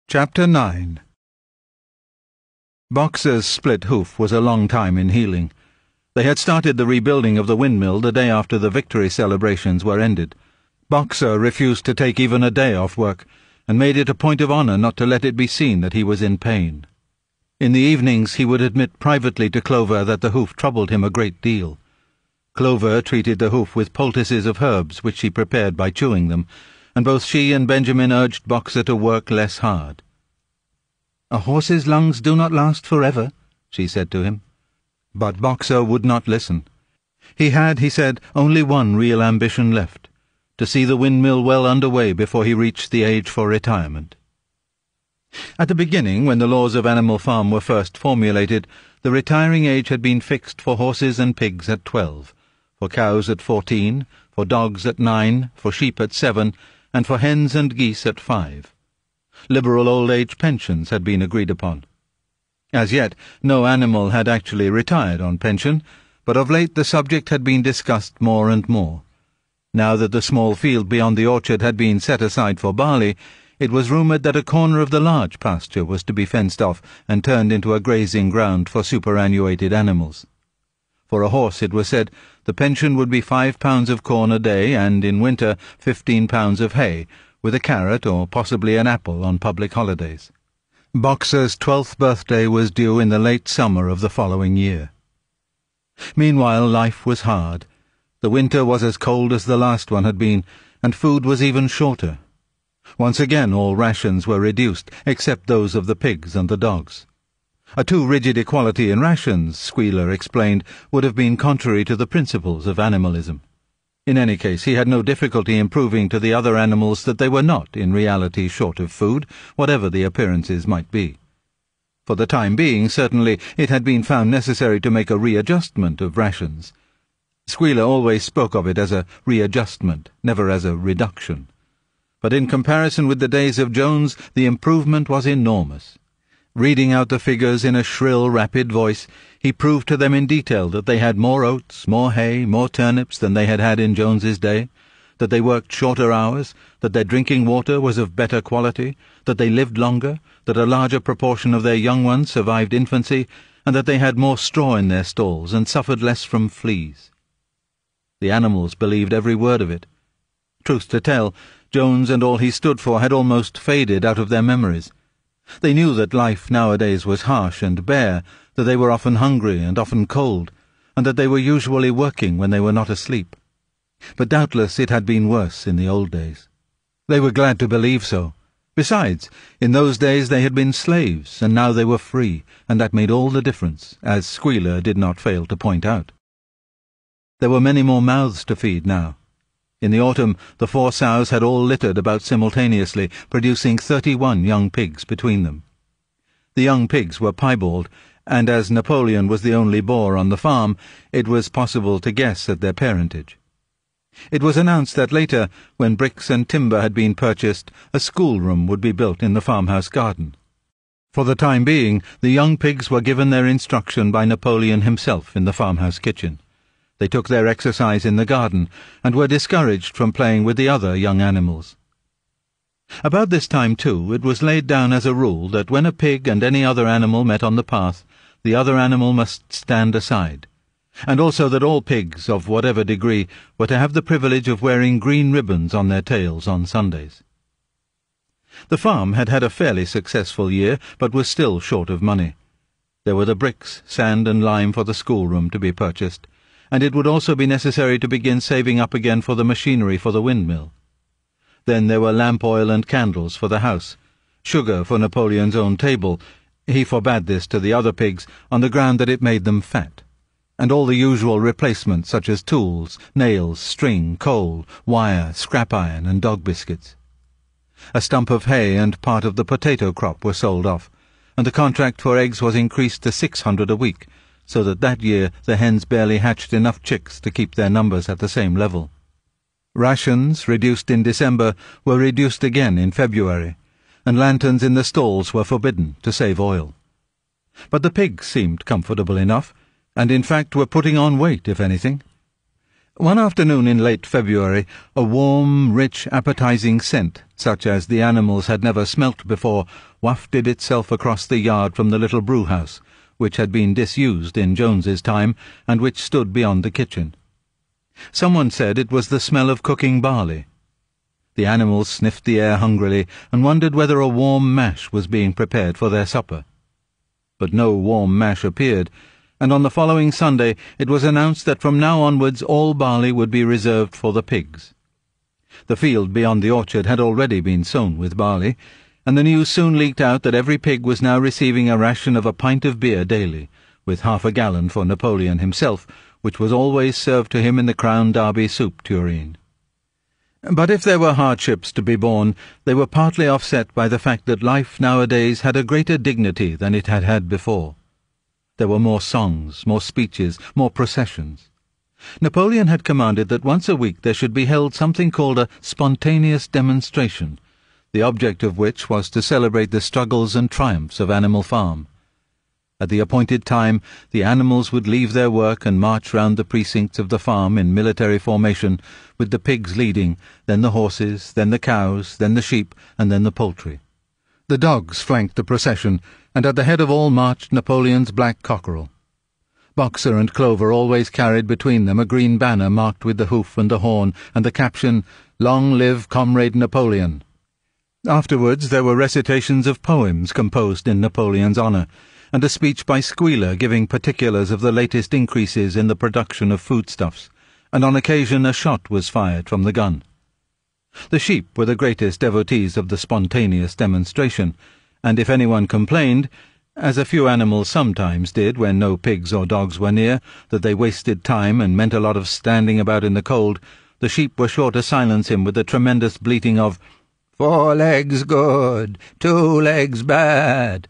Chapter 9. Boxer's split hoof was a long time in healing. They had started the rebuilding of the windmill the day after the victory celebrations were ended. Boxer refused to take even a day off work, and made it a point of honour not to let it be seen that he was in pain. In the evenings he would admit privately to Clover that the hoof troubled him a great deal. Clover treated the hoof with poultices of herbs which she prepared by chewing them, and both she and Benjamin urged Boxer to work less hard. "A horse's lungs do not last forever," she said to him. But Boxer would not listen. He had, he said, only one real ambition left: to see the windmill well under way before he reached the age for retirement. At the beginning, when the laws of Animal Farm were first formulated, the retiring age had been fixed for horses and pigs at 12, for cows at 14, for dogs at 9, for sheep at 7, and for hens and geese at 5. Liberal old-age pensions had been agreed upon. As yet, no animal had actually retired on pension, but of late the subject had been discussed more and more. Now that the small field beyond the orchard had been set aside for barley, it was rumoured that a corner of the large pasture was to be fenced off and turned into a grazing ground for superannuated animals. For a horse, it was said, the pension would be 5 pounds of corn a day, and in winter 15 pounds of hay, with a carrot or possibly an apple on public holidays. Boxer's 12th birthday was due in the late summer of the following year. Meanwhile, life was hard. The winter was as cold as the last one had been, and food was even shorter. Once again all rations were reduced, except those of the pigs and the dogs. A too rigid equality in rations, Squealer explained, would have been contrary to the principles of animalism. In any case, he had no difficulty in proving to the other animals that they were not, in reality, short of food, whatever the appearances might be. For the time being, certainly, it had been found necessary to make a readjustment of rations. Squealer always spoke of it as a readjustment, never as a reduction. But in comparison with the days of Jones, the improvement was enormous. Reading out the figures in a shrill, rapid voice, he proved to them in detail that they had more oats, more hay, more turnips than they had had in Jones's day, that they worked shorter hours, that their drinking water was of better quality, that they lived longer, that a larger proportion of their young ones survived infancy, and that they had more straw in their stalls and suffered less from fleas. The animals believed every word of it. Truth to tell, Jones and all he stood for had almost faded out of their memories. They knew that life nowadays was harsh and bare, that they were often hungry and often cold, and that they were usually working when they were not asleep. But doubtless it had been worse in the old days. They were glad to believe so. Besides, in those days they had been slaves, and now they were free, and that made all the difference, as Squealer did not fail to point out. There were many more mouths to feed now. In the autumn, the 4 sows had all littered about simultaneously, producing 31 young pigs between them. The young pigs were piebald, and as Napoleon was the only boar on the farm, it was possible to guess at their parentage. It was announced that later, when bricks and timber had been purchased, a schoolroom would be built in the farmhouse garden. For the time being, the young pigs were given their instruction by Napoleon himself in the farmhouse kitchen. They took their exercise in the garden, and were discouraged from playing with the other young animals. About this time, too, it was laid down as a rule that when a pig and any other animal met on the path, the other animal must stand aside, and also that all pigs, of whatever degree, were to have the privilege of wearing green ribbons on their tails on Sundays. The farm had had a fairly successful year, but was still short of money. There were the bricks, sand and lime for the schoolroom to be purchased, and it would also be necessary to begin saving up again for the machinery for the windmill. Then there were lamp oil and candles for the house, sugar for Napoleon's own table — he forbade this to the other pigs on the ground that it made them fat — and all the usual replacements such as tools, nails, string, coal, wire, scrap iron, and dog biscuits. A stump of hay and part of the potato crop were sold off, and the contract for eggs was increased to 600 a week, so that year the hens barely hatched enough chicks to keep their numbers at the same level. Rations, reduced in December, were reduced again in February, and lanterns in the stalls were forbidden to save oil. But the pigs seemed comfortable enough, and in fact were putting on weight, if anything. One afternoon in late February, a warm, rich, appetizing scent, such as the animals had never smelt before, wafted itself across the yard from the little brewhouse, which had been disused in Jones's time, and which stood beyond the kitchen. Someone said it was the smell of cooking barley. The animals sniffed the air hungrily, and wondered whether a warm mash was being prepared for their supper. But no warm mash appeared, and on the following Sunday it was announced that from now onwards all barley would be reserved for the pigs. The field beyond the orchard had already been sown with barley, and the news soon leaked out that every pig was now receiving a ration of a pint of beer daily, with half a gallon for Napoleon himself, which was always served to him in the Crown Derby soup tureen. But if there were hardships to be borne, they were partly offset by the fact that life nowadays had a greater dignity than it had had before. There were more songs, more speeches, more processions. Napoleon had commanded that once a week there should be held something called a spontaneous demonstration, the object of which was to celebrate the struggles and triumphs of Animal Farm. At the appointed time, the animals would leave their work and march round the precincts of the farm in military formation, with the pigs leading, then the horses, then the cows, then the sheep, and then the poultry. The dogs flanked the procession, and at the head of all marched Napoleon's black cockerel. Boxer and Clover always carried between them a green banner marked with the hoof and the horn, and the caption, "Long live Comrade Napoleon." Afterwards there were recitations of poems composed in Napoleon's honour, and a speech by Squealer giving particulars of the latest increases in the production of foodstuffs, and on occasion a shot was fired from the gun. The sheep were the greatest devotees of the spontaneous demonstration, and if anyone complained, as a few animals sometimes did when no pigs or dogs were near, that they wasted time and meant a lot of standing about in the cold, the sheep were sure to silence him with the tremendous bleating of, "4 legs good, 2 legs bad."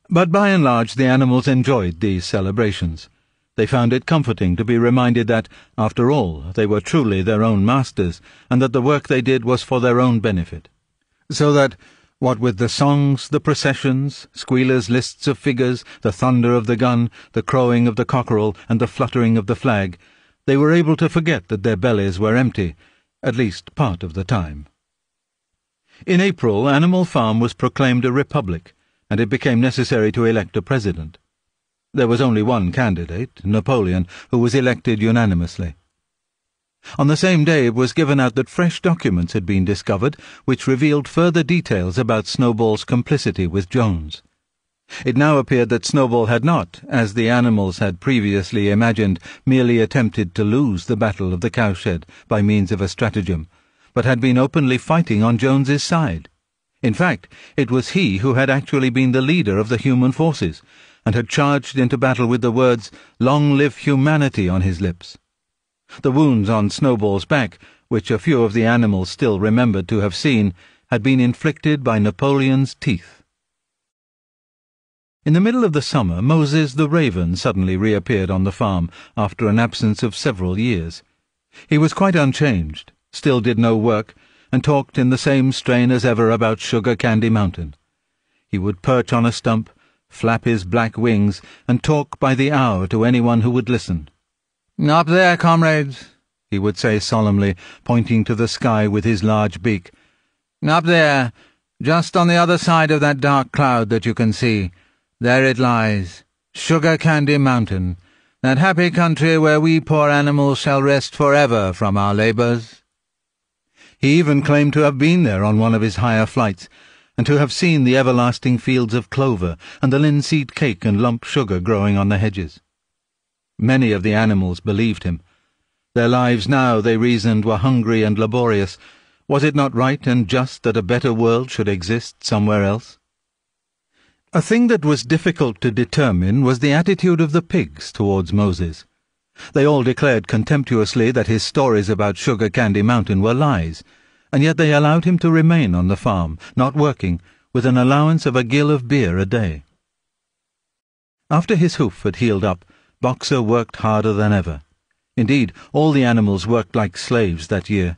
But by and large the animals enjoyed these celebrations. They found it comforting to be reminded that, after all, they were truly their own masters, and that the work they did was for their own benefit. So that, what with the songs, the processions, Squealer's lists of figures, the thunder of the gun, the crowing of the cockerel, and the fluttering of the flag, they were able to forget that their bellies were empty, at least part of the time. In April, Animal Farm was proclaimed a republic, and it became necessary to elect a president. There was only one candidate, Napoleon, who was elected unanimously. On the same day it was given out that fresh documents had been discovered which revealed further details about Snowball's complicity with Jones. It now appeared that Snowball had not, as the animals had previously imagined, merely attempted to lose the battle of the cowshed by means of a stratagem, but had been openly fighting on Jones's side. In fact, it was he who had actually been the leader of the human forces, and had charged into battle with the words, "Long live humanity," on his lips. The wounds on Snowball's back, which a few of the animals still remembered to have seen, had been inflicted by Napoleon's teeth. In the middle of the summer, Moses the raven suddenly reappeared on the farm after an absence of several years. He was quite unchanged, still did no work, and talked in the same strain as ever about Sugar Candy Mountain. He would perch on a stump, flap his black wings, and talk by the hour to anyone who would listen. "Up there, comrades," he would say solemnly, pointing to the sky with his large beak. "Up there, just on the other side of that dark cloud that you can see. There it lies, Sugar Candy Mountain, that happy country where we poor animals shall rest forever from our labours." He even claimed to have been there on one of his higher flights, and to have seen the everlasting fields of clover and the linseed cake and lump sugar growing on the hedges. Many of the animals believed him. Their lives now, they reasoned, were hungry and laborious. Was it not right and just that a better world should exist somewhere else? A thing that was difficult to determine was the attitude of the pigs towards Moses. They all declared contemptuously that his stories about Sugar Candy Mountain were lies, and yet they allowed him to remain on the farm, not working, with an allowance of a gill of beer a day. After his hoof had healed up, Boxer worked harder than ever. Indeed, all the animals worked like slaves that year.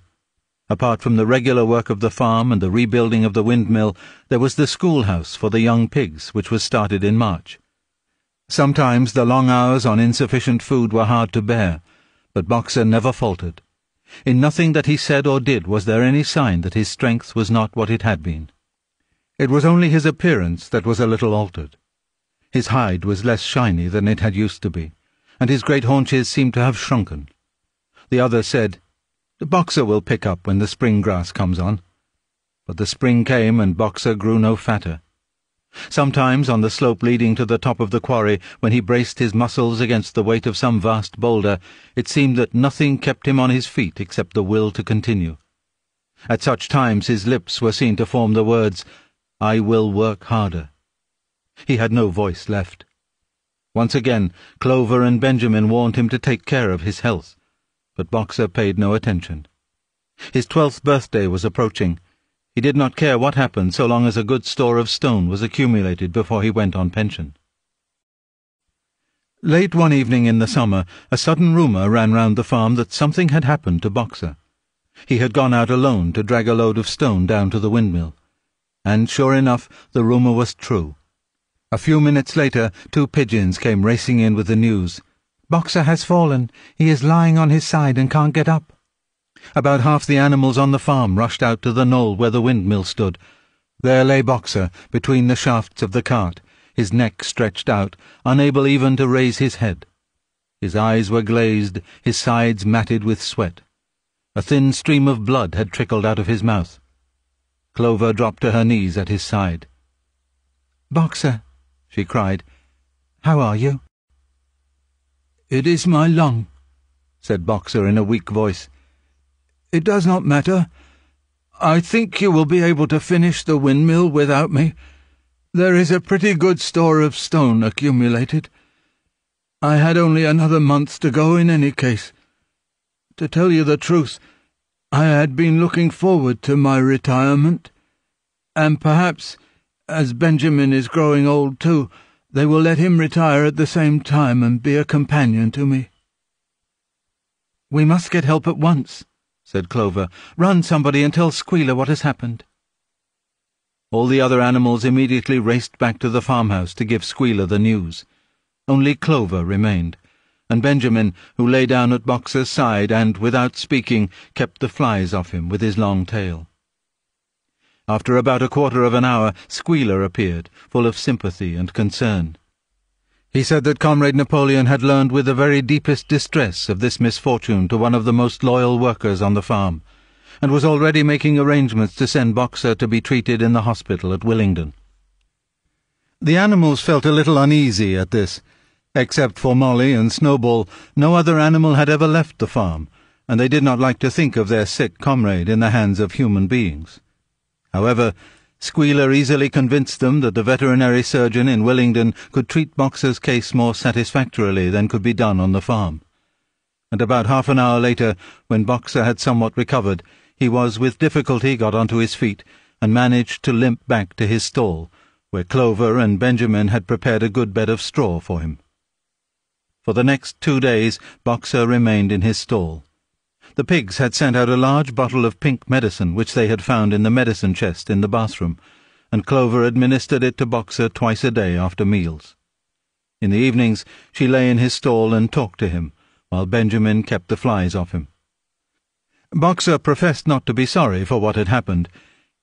Apart from the regular work of the farm and the rebuilding of the windmill, there was the schoolhouse for the young pigs, which was started in March. Sometimes the long hours on insufficient food were hard to bear, But Boxer never faltered. In nothing that he said or did was there any sign that his strength was not what it had been. It was only his appearance that was a little altered. His hide was less shiny than it had used to be, and his great haunches seemed to have shrunken. The others said, "Boxer will pick up when the spring grass comes on." But the spring came, and Boxer grew no fatter. Sometimes, on the slope leading to the top of the quarry, when he braced his muscles against the weight of some vast boulder, it seemed that nothing kept him on his feet except the will to continue. At such times his lips were seen to form the words, "I will work harder." He had no voice left. Once again, Clover and Benjamin warned him to take care of his health, but Boxer paid no attention. His 12th birthday was approaching. He did not care what happened so long as a good store of stone was accumulated before he went on pension. Late one evening in the summer, a sudden rumour ran round the farm that something had happened to Boxer. He had gone out alone to drag a load of stone down to the windmill. And sure enough, the rumour was true. A few minutes later, 2 pigeons came racing in with the news. "Boxer has fallen. He is lying on his side and can't get up." About half the animals on the farm rushed out to the knoll where the windmill stood. There lay Boxer, between the shafts of the cart, his neck stretched out, unable even to raise his head. His eyes were glazed, his sides matted with sweat. A thin stream of blood had trickled out of his mouth. Clover dropped to her knees at his side. "Boxer," she cried, "how are you?" "It is my lung," said Boxer in a weak voice. "It does not matter. I think you will be able to finish the windmill without me. There is a pretty good store of stone accumulated. I had only another month to go in any case. To tell you the truth, I had been looking forward to my retirement, and perhaps, as Benjamin is growing old too, they will let him retire at the same time and be a companion to me." "We must get help at once," said Clover. "Run, somebody, and tell Squealer what has happened." All the other animals immediately raced back to the farmhouse to give Squealer the news. Only Clover remained, and Benjamin, who lay down at Boxer's side and, without speaking, kept the flies off him with his long tail. After about a quarter of an hour, Squealer appeared, full of sympathy and concern. He said that Comrade Napoleon had learned with the very deepest distress of this misfortune to one of the most loyal workers on the farm, and was already making arrangements to send Boxer to be treated in the hospital at Willingdon. The animals felt a little uneasy at this. Except for Molly and Snowball, no other animal had ever left the farm, and they did not like to think of their sick comrade in the hands of human beings. However, Squealer easily convinced them that the veterinary surgeon in Willingdon could treat Boxer's case more satisfactorily than could be done on the farm. And about half an hour later, when Boxer had somewhat recovered, he was with difficulty got onto his feet and managed to limp back to his stall, where Clover and Benjamin had prepared a good bed of straw for him. For the next 2 days Boxer remained in his stall. The pigs had sent out a large bottle of pink medicine which they had found in the medicine chest in the bathroom, and Clover administered it to Boxer twice a day after meals. In the evenings she lay in his stall and talked to him, while Benjamin kept the flies off him. Boxer professed not to be sorry for what had happened.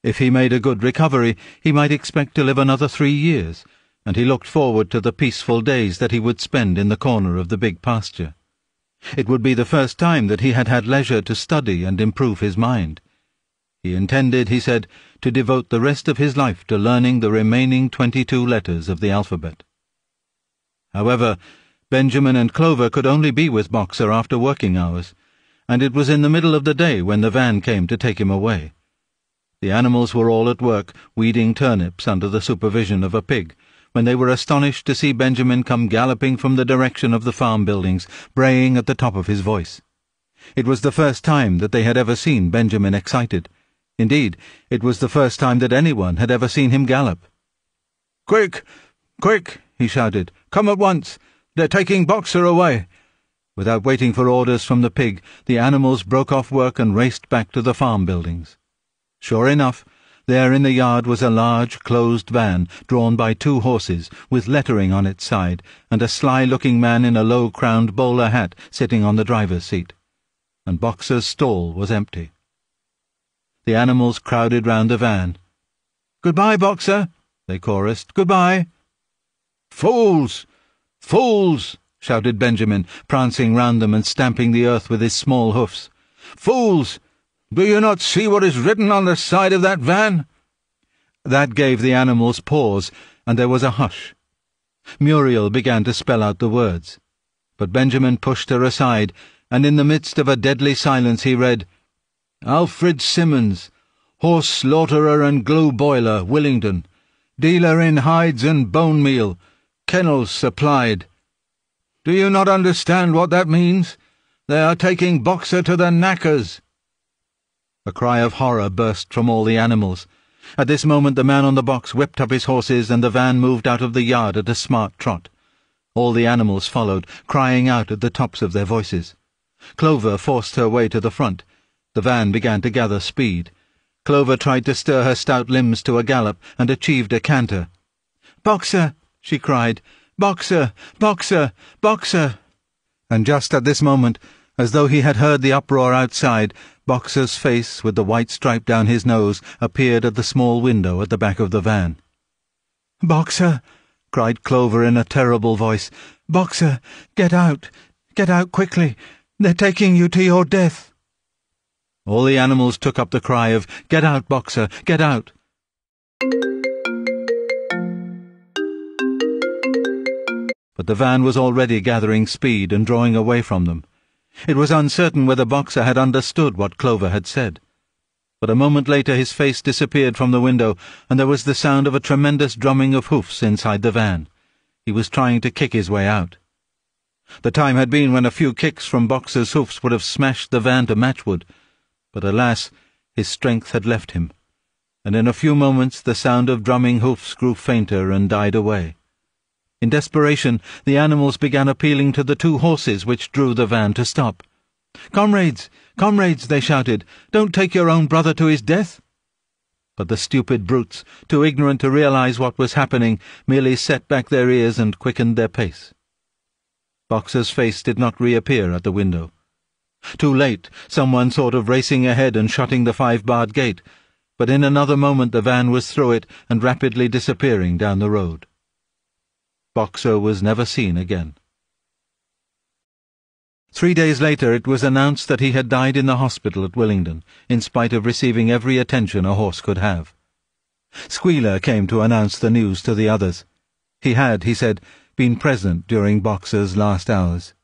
If he made a good recovery, he might expect to live another 3 years, and he looked forward to the peaceful days that he would spend in the corner of the big pasture. It would be the first time that he had had leisure to study and improve his mind. He intended, he said, to devote the rest of his life to learning the remaining 22 letters of the alphabet. However, Benjamin and Clover could only be with Boxer after working hours, and it was in the middle of the day when the van came to take him away. The animals were all at work, weeding turnips under the supervision of a pig, when they were astonished to see Benjamin come galloping from the direction of the farm buildings, braying at the top of his voice. It was the first time that they had ever seen Benjamin excited. Indeed, it was the first time that anyone had ever seen him gallop. "Quick! Quick!" he shouted. "Come at once! They're taking Boxer away!" Without waiting for orders from the pig, the animals broke off work and raced back to the farm buildings. Sure enough, There in the yard was a large, closed van, drawn by 2 horses, with lettering on its side, and a sly-looking man in a low-crowned bowler hat sitting on the driver's seat. And Boxer's stall was empty. The animals crowded round the van. "Goodbye, Boxer," they chorused. "Goodbye." "Fools! Fools!" shouted Benjamin, prancing round them and stamping the earth with his small hoofs. "Fools! Do you not see what is written on the side of that van?" That gave the animals pause, and there was a hush. Muriel began to spell out the words, but Benjamin pushed her aside, and in the midst of a deadly silence he read, "Alfred Simmons, horse slaughterer and glue boiler, Willingdon, dealer in hides and bone meal, kennels supplied. Do you not understand what that means? They are taking Boxer to the knackers." A cry of horror burst from all the animals. At this moment the man on the box whipped up his horses, and the van moved out of the yard at a smart trot. All the animals followed, crying out at the tops of their voices. Clover forced her way to the front. The van began to gather speed. Clover tried to stir her stout limbs to a gallop, and achieved a canter. "Boxer!" she cried. "Boxer! Boxer! Boxer!" And just at this moment, as though he had heard the uproar outside, Boxer's face, with the white stripe down his nose, appeared at the small window at the back of the van. "Boxer!" cried Clover in a terrible voice. "Boxer! Get out! Get out quickly! They're taking you to your death!" All the animals took up the cry of, "Get out, Boxer! Get out!" But the van was already gathering speed and drawing away from them. It was uncertain whether Boxer had understood what Clover had said. But a moment later his face disappeared from the window, and there was the sound of a tremendous drumming of hoofs inside the van. He was trying to kick his way out. The time had been when a few kicks from Boxer's hoofs would have smashed the van to matchwood, but alas, his strength had left him, and in a few moments the sound of drumming hoofs grew fainter and died away. In desperation, the animals began appealing to the 2 horses which drew the van to stop. "Comrades! Comrades!" they shouted. "Don't take your own brother to his death!" But the stupid brutes, too ignorant to realize what was happening, merely set back their ears and quickened their pace. Boxer's face did not reappear at the window. Too late, someone thought of racing ahead and shutting the 5-barred gate, but in another moment the van was through it and rapidly disappearing down the road. Boxer was never seen again. 3 days later it was announced that he had died in the hospital at Willingdon, in spite of receiving every attention a horse could have. Squealer came to announce the news to the others. He had, he said, been present during Boxer's last hours.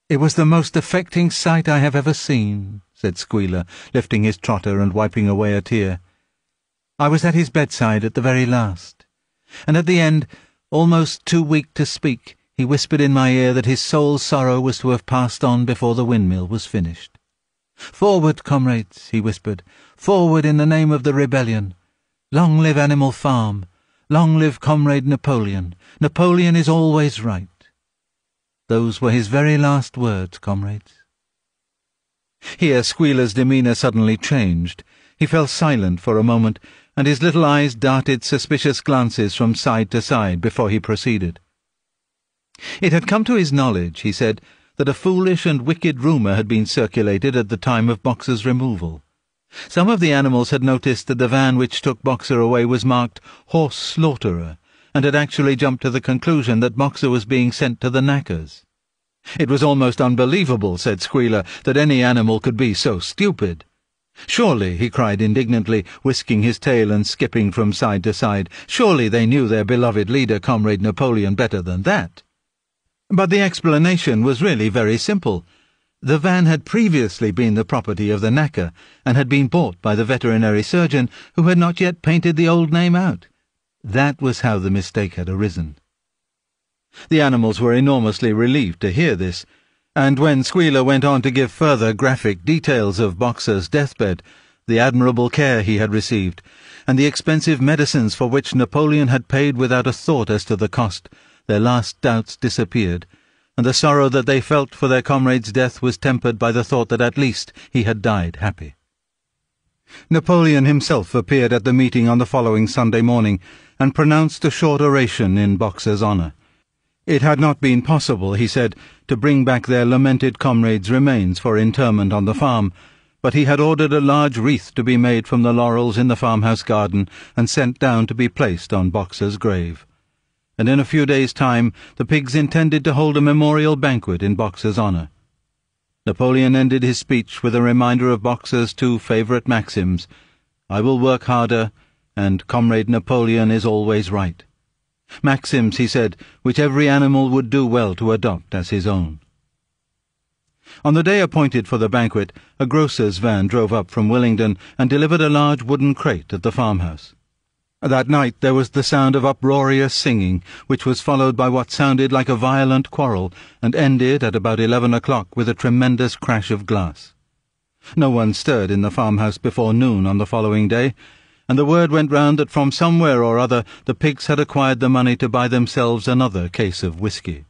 "It was the most affecting sight I have ever seen," said Squealer, lifting his trotter and wiping away a tear. "I was at his bedside at the very last, and at the end, almost too weak to speak, he whispered in my ear that his soul's sorrow was to have passed on before the windmill was finished. 'Forward, comrades,' he whispered, 'forward in the name of the rebellion. Long live Animal Farm. Long live Comrade Napoleon. Napoleon is always right.' Those were his very last words, comrades." Here Squealer's demeanour suddenly changed. He fell silent for a moment, and his little eyes darted suspicious glances from side to side before he proceeded. It had come to his knowledge, he said, that a foolish and wicked rumour had been circulated at the time of Boxer's removal. Some of the animals had noticed that the van which took Boxer away was marked Horse Slaughterer, and had actually jumped to the conclusion that Boxer was being sent to the knackers. It was almost unbelievable, said Squealer, that any animal could be so stupid. "Surely," he cried indignantly, whisking his tail and skipping from side to side, "surely they knew their beloved leader, Comrade Napoleon, better than that." But the explanation was really very simple. The van had previously been the property of the knacker, and had been bought by the veterinary surgeon, who had not yet painted the old name out. That was how the mistake had arisen. The animals were enormously relieved to hear this, and when Squealer went on to give further graphic details of Boxer's deathbed, the admirable care he had received, and the expensive medicines for which Napoleon had paid without a thought as to the cost, their last doubts disappeared, and the sorrow that they felt for their comrade's death was tempered by the thought that at least he had died happy. Napoleon himself appeared at the meeting on the following Sunday morning, and pronounced a short oration in Boxer's honour. It had not been possible, he said, to bring back their lamented comrade's remains for interment on the farm, but he had ordered a large wreath to be made from the laurels in the farmhouse garden and sent down to be placed on Boxer's grave. And in a few days' time the pigs intended to hold a memorial banquet in Boxer's honour. Napoleon ended his speech with a reminder of Boxer's two favourite maxims: "I will work harder," and "Comrade Napoleon is always right." Maxims, he said, which every animal would do well to adopt as his own. On the day appointed for the banquet, a grocer's van drove up from Willingdon and delivered a large wooden crate at the farmhouse. That night there was the sound of uproarious singing, which was followed by what sounded like a violent quarrel, and ended at about 11 o'clock with a tremendous crash of glass. No one stirred in the farmhouse before noon on the following day, and the word went round that from somewhere or other the pigs had acquired the money to buy themselves another case of whisky.